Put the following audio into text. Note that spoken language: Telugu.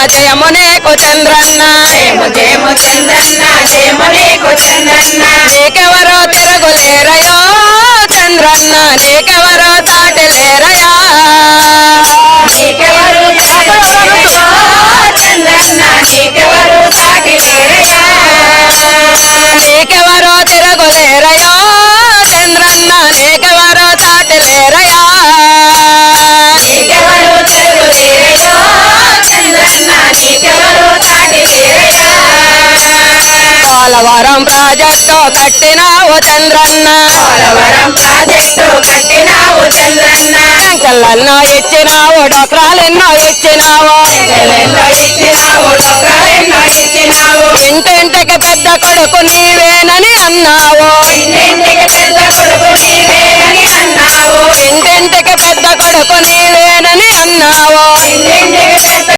జయము నీకు చంద్రన్న జయము చంద్రన్న జయము నీకు చంద్రన్న నీకెవరో తిరుగులేరయో చంద్రన్న నీకెవరో సాటిలేరయా నీకెవరు సాటిలేరయో చంద్రన్న నీకెవరు సాటిలేరయా నీకెవరో తిరుగులేరయో చంద్రన్న నీకెవరో సాటిలేరయా నీకెవరు తిరుగులేరయో చంద్రన్న నీకెవరు సాటిలేరయా పోలవరం ప్రాజెక్టు కట్టినావు చంద్రన్న పోలవరం ప్రాజెక్టు కట్టినావు చంద్రన్న సంకలన్నో ఇచ్చినావు డొక్రాలెన్నో ఇచ్చినావు ఎన్నెన్నో ఇచ్చినావు డొక్రాలెన్నో ఇచ్చినావు ఇంటింటికి పెద్ద కొడుకు నీవేనని అన్నావు ఇంటింటికి పెద్ద కొడుకు నీవేనని అన్నావు ఇంటింటికి పెద్ద కొడుకు నీవేనని అన్నావు ఇంటింటికి పెద్ద